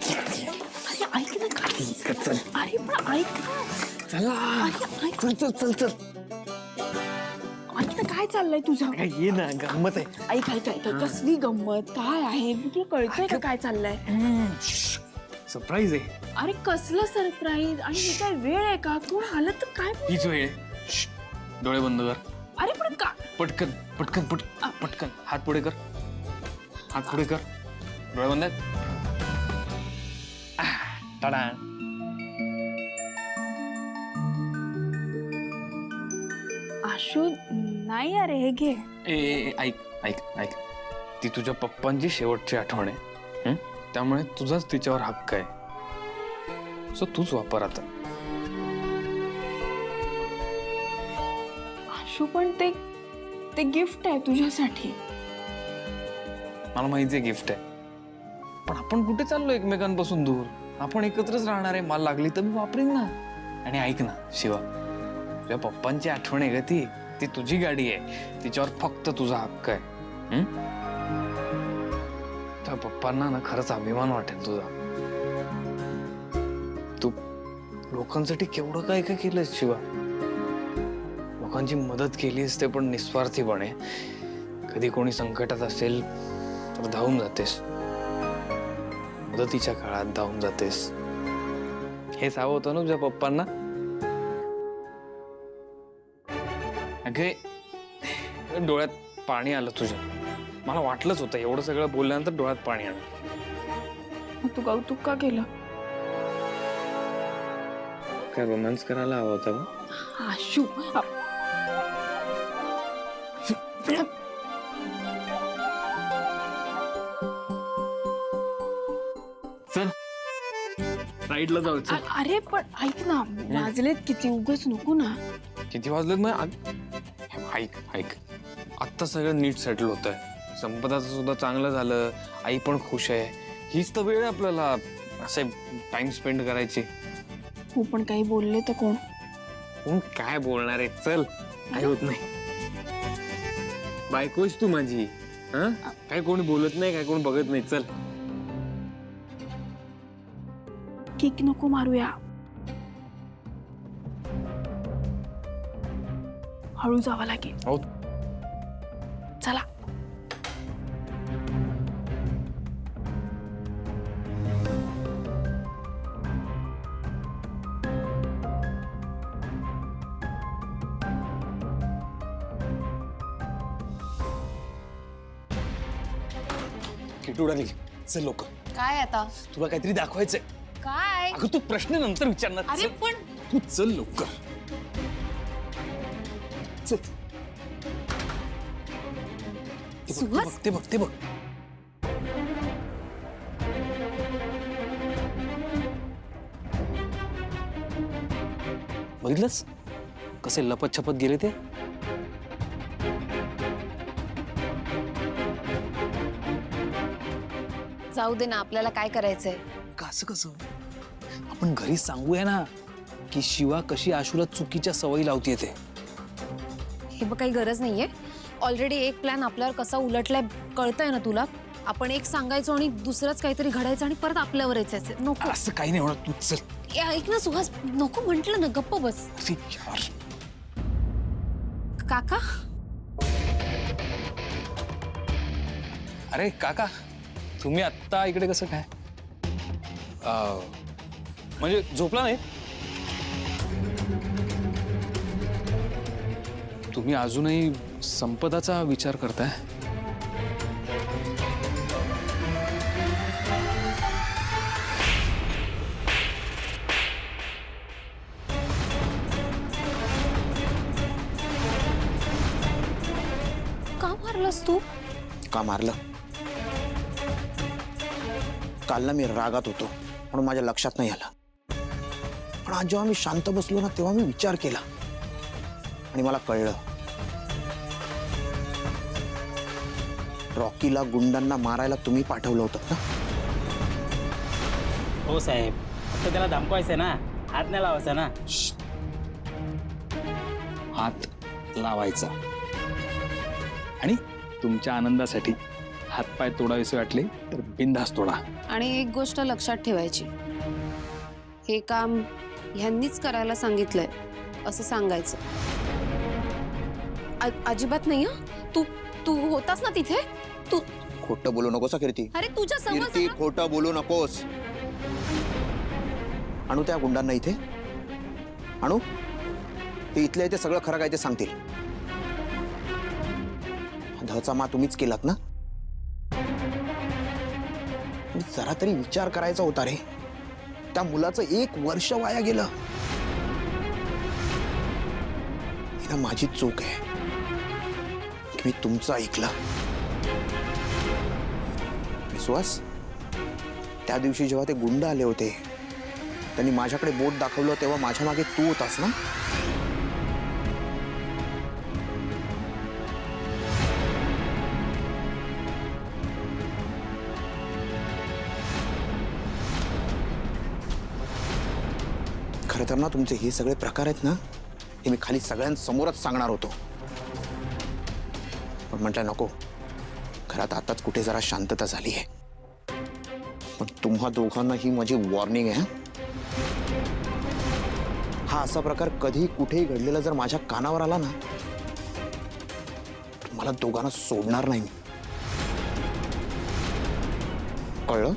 अरे ऐक ना काय चल अरे पण ऐक ना चला अरे ऐक चल चल चल चल ऐक ना काय चाललंय तुझं काय ये ना गंमत आहे. ऐक ऐक ऐक कसली गंमत काय आहे तुला कळतंय का काय चाललंय सरप्राईज आहे. अरे कसलं सरप्राईज आणि हे काय वेळ आहे का कोण आलं तर काय हीच वेळ आहे. डोळे बंद कर. अरे पण का पटकन पटकन पटकन हात पुढे कर. हात पुढे कर. डोळे बंद आहेत. टाडा. आशू नाही अरे हे घे ए ऐक ऐक ऐक ती तुझ्या पप्पांची शेवटची आठवण आहे. त्यामुळे तुझाच तिच्यावर हक्क आहे. सो तूच वापर आता. आशू पण ते गिफ्ट आहे तुझ्यासाठी. मला माहिती आहे गिफ्ट आहे. पण आपण कुठे चाललो एकमेकांपासून दूर. आपण एकत्रच राहणार आहे. मला लागली तर मी वापरीन ना. आणि ऐक ना शिवा तुझ्या पप्पांची आठवण आहे ग ती तुझी गाडी आहे. तिच्यावर फक्त तुझा हक्क आहे. त्या पप्पांना ना खरंच अभिमान वाटेल तुझा. तू लोकांसाठी केवढं काय काय केलंस शिवा. लोकांची मदत केलीस ते पण निस्वार्थीपणे. कधी कोणी संकटात असेल तर धावून जातेस. मदतीच्या काळात धावून जातेस. हे हवं होतं ना तुझ्या पप्पांना. अगे डोळ्यात पाणी आलं तुझ्या. मला वाटलंच होतं एवढं सगळं बोलल्यानंतर डोळ्यात पाणी आलं. मग तू कौतुक का केलं. काय रोमॅन्स करायला हवा होता का. आशू चल राईडला जाऊ. अरे पण ऐक ना वाजलेत किती उगाच नको ना. किती वाजलेत मग. ऐक ऐक आत्ता सगळं नीट सेटल होत आहे. संपदाचं सुद्धा चांगलं झालं. आई पण खुश आहे. हीच तर वेळ आहे आपल्याला असे टाइम स्पेंड करायची. हो पण काही बोलले तर कोण. कोण काय बोलणार आहे. चल काही होत नाही. बायकोच तू माझी. काय कोणी बोलत नाही काय कोण बघत नाही. चल किक नको मारूया. हळू जावं लागेल. हो चला किटू उडाली. चल लोक काय आता तुला काहीतरी दाखवायचंय. काय अगं तू प्रश्न नंतर विचारणार. अरे चल. पण तू चल लवकर. चल. सुहास? ते बघ ते बघ. बघितलंस कसे लपत छपत गेले ते. जाऊ दे ना आपल्याला काय करायचंय. कसं कसं आपण घरी सांगूया ना की शिवा कशी आशूला चुकीच्या सवयी लावतीये ते. हे बघ काही गरज नाहीये. ऑलरेडी एक प्लॅन आपल्यावर कसा उलटलाय कळतंय ना तुला. आपण एक सांगायचो आणि दुसरंच काहीतरी घडायचं आणि परत आपल्यावर यायचं. नको असं काही नाही होणार. तू चल. ए, ऐक ना सुहास नको म्हंटल ना गप्प बस. अरे यार. काका अरे काका तुम्ही आत्ता इकडे कसं काय. म्हणजे झोपला नाही. तुम्ही अजूनही संपदाचा विचार करताय. का मारलंस तू. का मारलं. काल ना मी रागात होतो म्हणून माझ्या लक्षात नाही आलं. पण आज जेव्हा मी शांत बसलो ना तेव्हा मी विचार केला आणि मला कळलं. रॉकीला गुंडांना मारायला तुम्ही पाठवलं होतं ना. हो साहेब फक्त त्याला धमकायचं ना. हात नाही लावायचा ना. हात लावायचा आणि तुमच्या आनंदासाठी हातपाय तोडायचे वाटले तर बिनधास्त तोडा. आणि एक गोष्ट लक्षात ठेवायची, हे काम ह्यांनीच करायला सांगितलंय असं सांगायचं. अजिबात नाही हं. तू तू होतास ना तिथे. तू खोटं बोलू नकोस हा, कीर्ती. अरे तुझ्या समोर कीर्ती, खोटं बोलू नकोस. आणू त्या गुंडांना इथे. आणू ते इथले ते सगळं खरं काय ते सांगतील. धचा मा तुम्हीच केलात ना. जरा तरी विचार करायचा होता रे. त्या मुलाचं 1 वर्ष वाया गेलं. ही ना माझी चूक आहे की मी तुमचं ऐकलं. विश्वास, त्या दिवशी जेव्हा ते गुंड आले होते त्यांनी माझ्याकडे बोट दाखवलं तेव्हा माझ्या मागे तू होतास ना. खरं तर ना तुमचे हे सगळे प्रकार आहेत ना, हे मी खाली सगळ्यांसमोरच सांगणार होतो, पण म्हटलं नको. घरात आताच कुठे जरा शांतता झाली आहे. पण तुम्हा दोघांना ही माझी वॉर्निंग आहे. हा असा प्रकार कधी कुठेही घडलेला जर माझ्या कानावर आला ना, मला दोघांना सोडणार नाही. कळलं?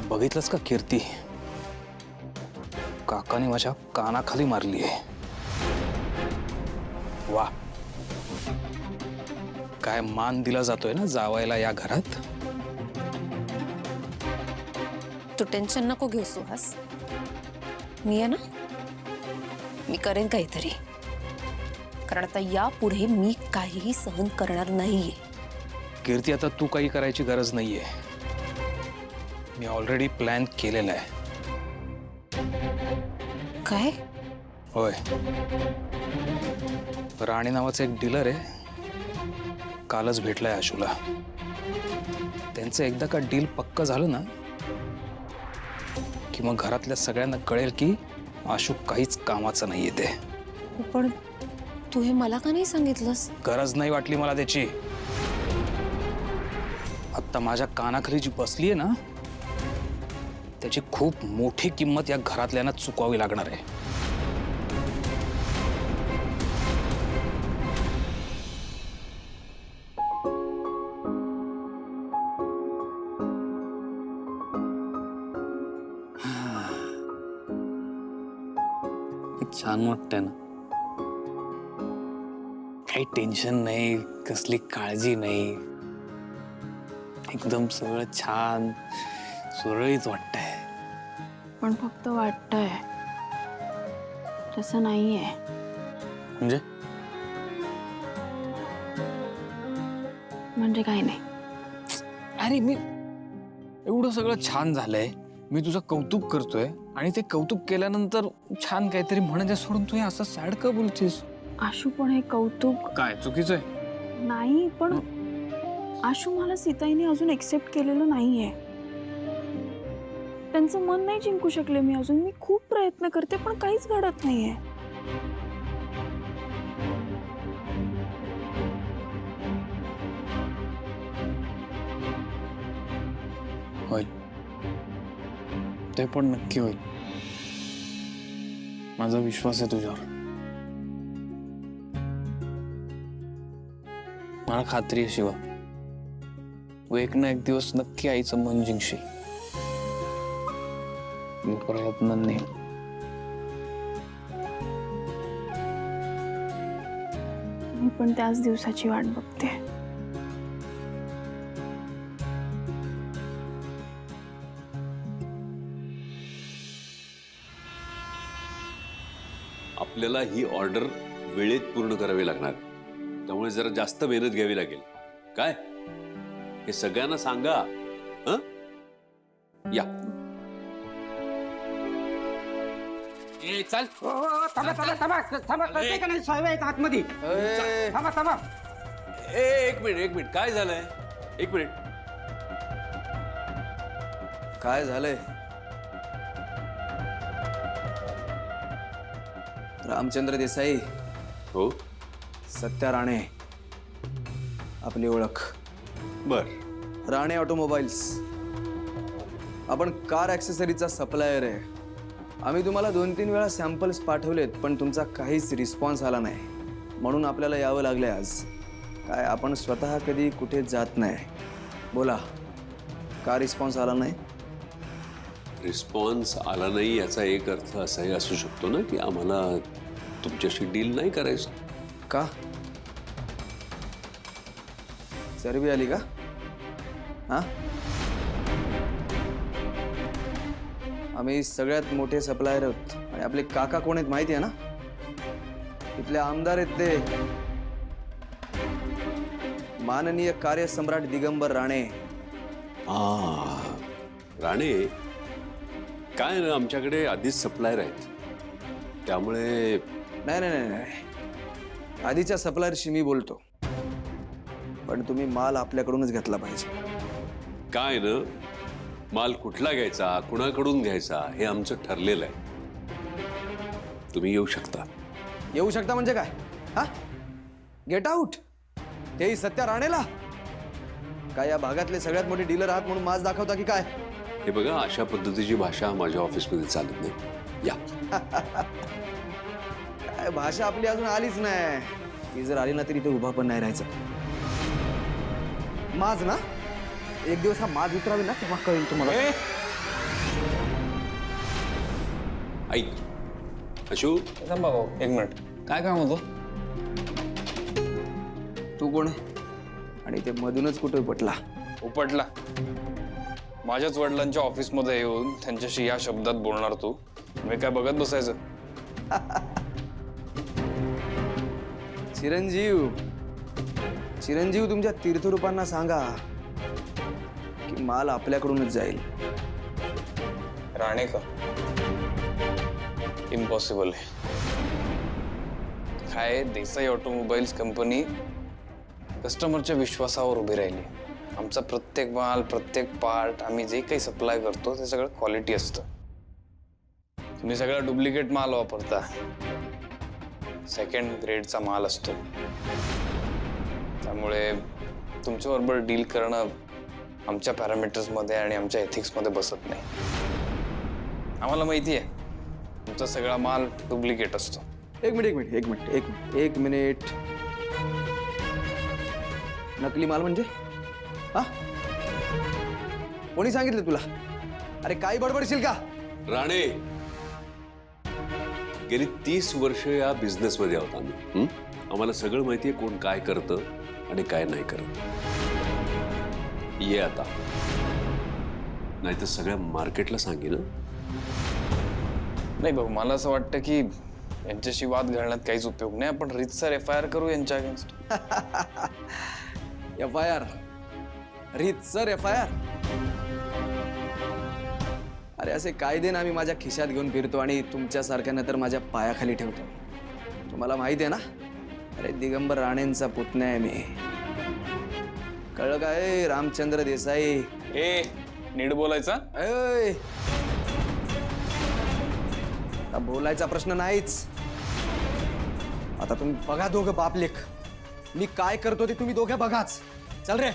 बघितलंस का कीर्ती, काकाने माझ्या कानाखाली मारली आहे. वा, काय मान दिला जातोय ना जावायला या घरात. तू टेन्शन नको घेऊ सुहास. मी आहे ना, मी करेन काहीतरी. कारण आता यापुढे मी काहीही सहन करणार नाहीये. कीर्ती, आता तू काही करायची गरज नाहीये. मी ऑलरेडी प्लॅन केलेला आहे. काय? होय, राणे नावाचा एक डीलर आहे, कालच भेटलाय आशूला. त्यांचं एकदा का डील पक्क झालं ना की मग घरातल्या सगळ्यांना कळेल की आशू काहीच कामाचं नाहीये ते. पण तू हे मला का नाही सांगितलंस? गरज नाही वाटली मला त्याची. आता माझ्या कानाखाली जी बसली आहे ना, त्याची खूप मोठी किंमत या घरातल्यांना चुकवावी लागणार आहे. छान वाटतंय ना. काही टेन्शन नाही, कसली काळजी नाही. एकदम सगळं छान सुरळीत वाटतंय. पण फक्त वाटतंय, तसं नाहीये. म्हणजे काही नाही. अरे मी एवढं सगळं छान झालंय, मी तुझं कौतुक करतोय आणि ते कौतुक केल्यानंतर छान काहीतरी म्हणायचं सोडून तू हे असं सॅड का बोलतेस? आशू, पण हे कौतुक काय चुकीचं आहे? नाही. पण आशू, मला सीताईने अजून एक्सेप्ट केलेलं नाहीये. त्यांचं मन नाही जिंकू शकले मी अजून. मी खूप प्रयत्न करते पण काहीच घडत नाहीये. होईल, ते पण नक्की होईल. माझा विश्वास आहे तुझ्यावर. मला खात्री आहे शिवा, तू एक ना एक दिवस नक्की आईचं मन जिंकशील. मी प्रयत्नांनी. मी पण त्याच दिवसाची वाट बघते. आपल्याला ही ऑर्डर वेळेत पूर्ण करावी लागणार, त्यामुळे जरा जास्त मेहनत घ्यावी लागेल. काय हे सगळ्यांना सांगा. हं? या. चल. एक मिनिट, काय झालंय? एक मिनिट. काय झालंय? रामचंद्र देसाई, हो सत्या राणे, आपली ओळख. बर. राणे ऑटोमोबाईल्स. आपण कार ॲक्सेसरीचा सप्लायर आहे. आम्ही तुम्हाला 2-3 वेळा सॅम्पल्स पाठवलेत, पण तुमचा काहीच रिस्पॉन्स आला नाही, म्हणून आपल्याला यावं लागलंय आज. काय आपण स्वतः कधी कुठे जात नाही. बोला, का रिस्पॉन्स आला नाही? रिस्पॉन्स आला नाही याचा एक अर्थ असाही असू शकतो ना की आम्हाला तुमच्याशी डील नाही करायचं. का? चरबी आली का? हा, आम्ही सगळ्यात मोठे सप्लायर आहोत आणि आपले काका कोण आहेत माहिती आहे ना? इथले आमदार आहेत ते, माननीय कार्यसम्राट दिगंबर राणे. राणे, काय ना आमच्याकडे आधीच सप्लायर आहेत, त्यामुळे नाही नाही नाही नाही, आधीच्या सप्लायरशी मी बोलतो, पण तुम्ही माल आपल्याकडूनच घेतला पाहिजे. काय ना, माल कुठला घ्यायचा, कुणाकडून घ्यायचा हे आमचं ठरलेलं आहे. तुम्ही येऊ शकता. येऊ शकता म्हणजे काय? हा, गेट आउट. तेही सत्या राणेला. काय या भागातले सगळ्यात मोठे डीलर आहात म्हणून माज दाखवता की काय? हे बघा, अशा पद्धतीची भाषा माझ्या ऑफिसमध्ये चालत नाही. या. काय भाषा आपली अजून आलीच नाही. ती जर आली ना तरी इथे उभा पण नाही राहायचं. माज ना, एक दिवस हा माज उतरावी ना तेव्हा कळेल तुम्हाला. ऐक अशू, थांबा भाऊ, एक मिनिट. काय काम होतं? तू कोण आहे? आणि ते मधूनच कुठे पटला? उपटला. माझ्याच वडिलांच्या ऑफिसमध्ये येऊन त्यांच्याशी या शब्दात बोलणार तू? मी काय बघत बसायचं? चिरंजीव, चिरंजीव तुमच्या तीर्थरूपांना सांगा की माल आपल्याकडूनच जाईल. राणे का? इम्पॉसिबल आहे. काय, देसाई ऑटोमोबाईल्स कंपनी कस्टमरच्या विश्वासावर उभी राहिली. आमचा प्रत्येक माल, प्रत्येक पार्ट, आम्ही जे काही सप्लाय करतो ते सगळं क्वालिटी असतं. तुम्ही सगळा डुप्लिकेट माल वापरता. सेकंड ग्रेडचा माल असतो. त्यामुळे तुमच्याबरोबर डील करणं आमच्या पॅरामीटर्समध्ये आणि आमच्या एथिक्समध्ये बसत नाही. आम्हाला माहिती आहे तुमचा सगळा माल डुप्लिकेट असतो. एक मिनिट. नकली माल म्हणजे? हा, कोणी सांगितलं तुला? अरे काही बडबडशील का? राणे, गेली 30 वर्ष या बिझनेसमध्ये आहोत आम्ही. आम्हाला सगळं माहितीये कोण काय करतं आणि काय नाही करत. ये आता, नाही तर सगळ्या मार्केटला सांगेन. नाही भाऊ, मला असं वाटतं की यांच्याशी वाद घालण्यात काहीच उपयोग नाही. आपण रीतसर FIR करू यांच्या अगेन्स्ट. FIR? रीतसर FIR? अरे असे कायदे ना मी माझ्या खिशात घेऊन फिरतो आणि तुमच्यासारख्यांना तर माझ्या पायाखाली ठेवतो. तुम्हाला माहिती आहे ना, अरे दिगंबर राणेंचा पुतण्या आहे मी. कळलं काय? रामचंद्र देसाई. ए, नीट बोलायचा. ऐ, आता बोलायचा प्रश्न नाहीच. आता तुम्ही बघा दोघं बापलेख. मी काय करतो ते तुम्ही दोघे बघाच. चल रे.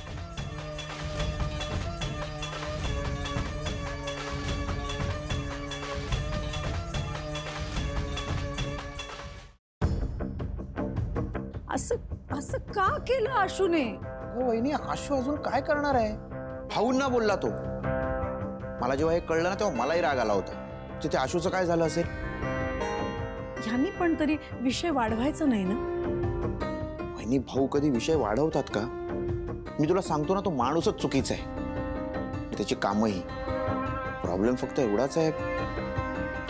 असं का केलं आशूने? वहिनी, आशू अजून काय करणार आहे? भाऊंना बोलला तो. मला जेव्हा हे कळलं ना तेव्हा मलाही राग आला होता. तिथे आशूचं काय झालं असेल? ह्यांनी पण तरी विषय वाढवायचा नाही ना. वहिनी, भाऊ कधी विषय वाढवतात का? मी तुला सांगतो ना, तो माणूसच चुकीचा आहे, त्याची कामही. प्रॉब्लेम फक्त एवढाच आहे,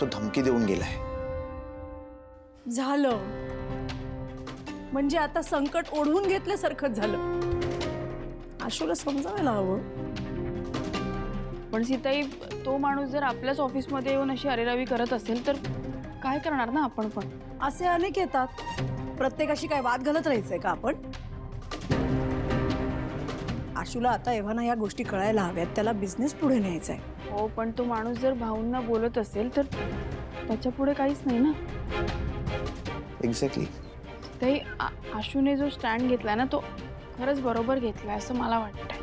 तो धमकी देऊन गेलाय. झालं म्हणजे आता संकट ओढवून घेतल्यासारखंच झालं. आशूला समजायला हवं. पण सीताई, तो माणूस जर आपल्याच ऑफिसमध्ये येऊन अशी अरेरावी करत असेल तर काय करणार ना आपण पण? असे अनेक येतात. प्रत्येकाशी काय वाद घालत राहायचंय का आपण? आशूला आता एव्हाना या गोष्टी कळायला हव्यात. त्याला बिझनेस पुढे न्यायचा आहे. हो, पण तो माणूस जर भाऊंना बोलत असेल तर त्याच्या पुढे काहीच नाही ना. एक्झॅक्टली. ताई, आशूने जो स्टँड घेतलाय ना तो खरंच बरोबर घेतलाय असं मला वाटतंय.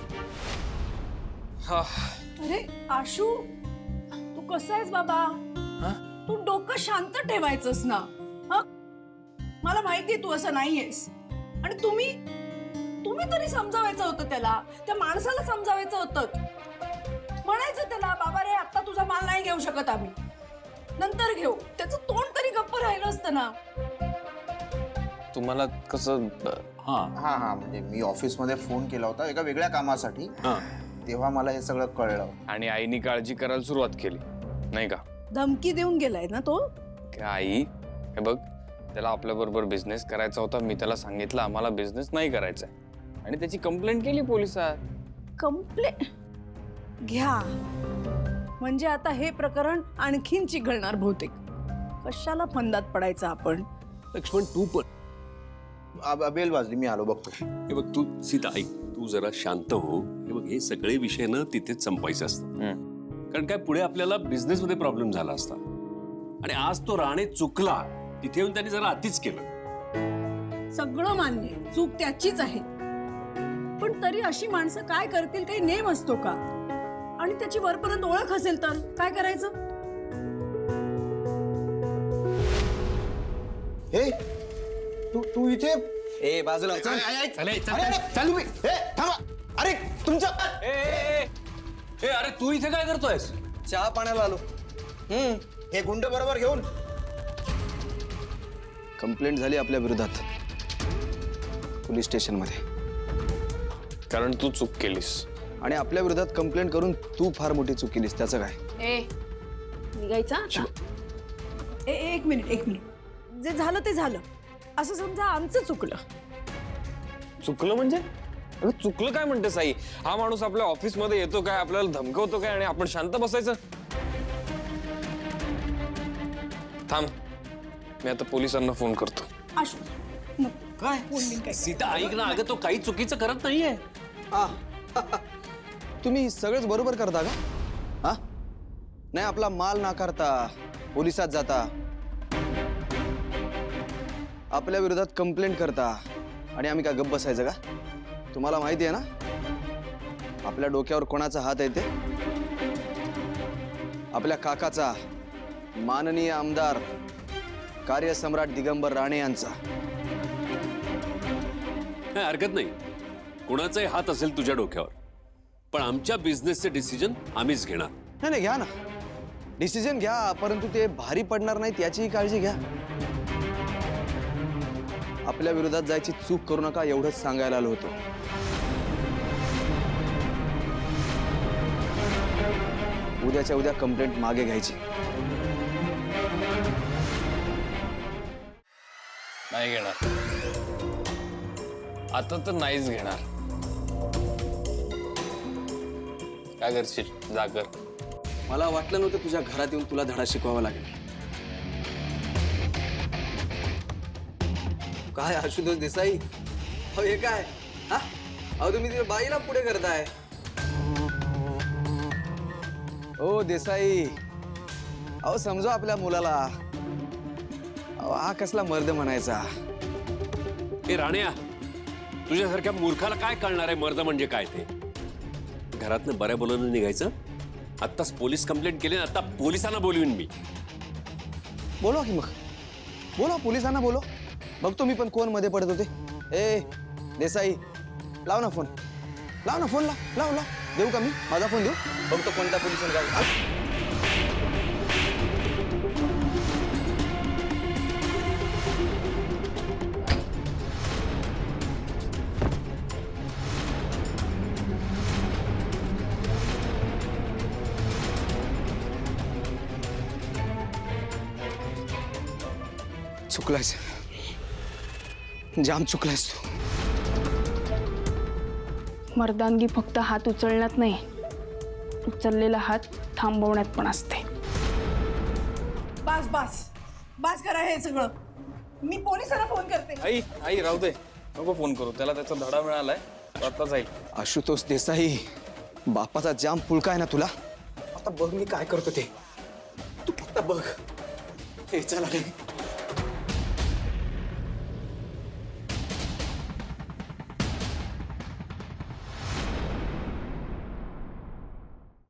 अरे आशू, तू कसा आहेस बाबा? तू डोकं शांत ठेवायचंस ना. मला माहितीये तू असं नाहीयेस. आणि तुम्ही तरी समजावायचं होतं त्याला, त्या माणसाला समजावायचं होतं. म्हणायचं त्याला, बाबा रे आता तुझा माल नाही घेऊ शकत आम्ही, नंतर घेऊ. त्याचं तोंड तरी गप्प राहिलं असतं ना. तुम्हाला कसं हा म्हणजे मी ऑफिसमध्ये फोन केला होता एका वेगळ्या कामासाठी. तेव्हा मला हे सगळं कळलं. आणि आईनी काळजी करायला सुरुवात केली नाही का? धमकी देऊन गेलाय ना तो. आई हे बघ, त्याला आपल्याबरोबर बिझनेस करायचा होता. मी त्याला सांगितलं आम्हाला बिझनेस नाही करायचा आणि त्याची कंप्लेंट केली पोलिसात. कंप्लेंट घ्या म्हणजे आता हे प्रकरण आणखीन चिघळणार बहुतेक. कशाला फंदात पडायचं आपण. लक्ष्मण तू पण बेल वाजली, मी आलो बघतो. हे बघ तू सीता ऐक, तू जरा शांत हो. हे बघ हे सगळे विषय ना तिथेच संपायचे असतात. कारण काय पुढे आपल्याला बिझनेस मध्ये प्रॉब्लेम झाला असता आणि आज तो राणे चुकला तिथे येऊन त्यांनी जरा अतिच केलं. सगळं मान्य, चूक त्याचीच आहे. पण तरी अशी माणसं काय करतील, काही नेम असतो का? आणि त्याची वरपर्यंत ओळख असेल तर काय करायचं? हे तू इथे ए बाजूला अरे तुमचं अरे तू इथे काय करतोयस? चहा पाण्याला आलो. हे गुंड बरोबर घेऊन. कंप्लेंट झाली आपल्या विरोधात पोलीस स्टेशन मध्ये. कारण तू चूक केलीस. आणि आपल्या विरोधात कंप्लेंट करून तू फार मोठी चूक केलीस. त्याचं काय? निघायचा एक मिनिट. जे झालं ते झालं. असं समजा आमचं चुकलं. चुकलं म्हणजे? अगं चुकलं काय म्हणतेस आई? हा माणूस आपल्या ऑफिस मध्ये येतो काय, आपल्याला धमकवतो काय आणि आपण शांत बसायचं? थांब, मी आता पोलिसांना फोन करतो. आशू काय सीता ऐक ना, अगं तो काही चुकीचं करत नाहीये. तुम्ही सगळंच बरोबर करता का? हा नाही, आपला माल नाकारता, पोलिसात जाता, आपल्या विरोधात कंप्लेंट करता आणि आम्ही काय गप्प बसायचं का? तुम्हाला माहिती आहे ना आपल्या डोक्यावर कोणाचा हात आहे ते? आपल्या काकाचा, माननीय आमदार कार्यसम्राट दिगंबर राणे यांचा. नाही हरकत नाही, कुणाचाही हात असेल तुझ्या डोक्यावर, पण आमच्या बिझनेसचे डिसिजन आम्हीच घेणार. नाही घ्या ना, डिसिजन घ्या, परंतु ते भारी पडणार नाहीत याचीही काळजी घ्या. आपल्या विरोधात जायची चूक करू नका एवढंच सांगायला आलो होतो. उद्याच्या उद्या कंप्लेंट मागे घ्यायची. नाही घेणार, आता तर नाहीच घेणार. काय करशील? जा कर. मला वाटलं नव्हतं तुझ्या घरात येऊन तुला धडा शिकवावा लागेल. काय आशुतोष देसाई, अहो हे काय? हा अहो तुम्ही तिथे बाईला पुढे करताय. ओ देसाई, अहो समजा आपल्या मुलाला. अहो हा कसला मर्द म्हणायचा? हे राण्या, तुझ्यासारख्या मूर्खाला काय कळणार आहे मर्द म्हणजे काय ते? घरातनं बऱ्या बोलून निघायचं. आत्ताच पोलीस कंप्लेंट केली, आता पोलिसांना बोलवीन मी. बोलवा की मग, बोला पोलिसांना बोलो. बघतो मी पण कोण मध्ये पडत होते. ए देसाई, लाव ना फोन, लाव ना फोन, लाव देऊ का मी? माझा फोन देऊ, बघतो कोणत्या पोलिसांना काय. चुकलायस, जाम चुकलायस तू. मर्दानगी फक्त हात उचलण्यात नाही, उचललेला हात थांबवण्यात पण असते. बस करा हे सगळं. मी पोलिसांना फोन करते. आई राहू दे, नको फोन करू त्याला. त्याचा धडा मिळालाय, आता जाईल. आशुतोष देसाई, बापाचा जाम पुळका आहे ना तुला. आता बघ मी काय करतो ते, तू फक्त बघ. हे चला रे.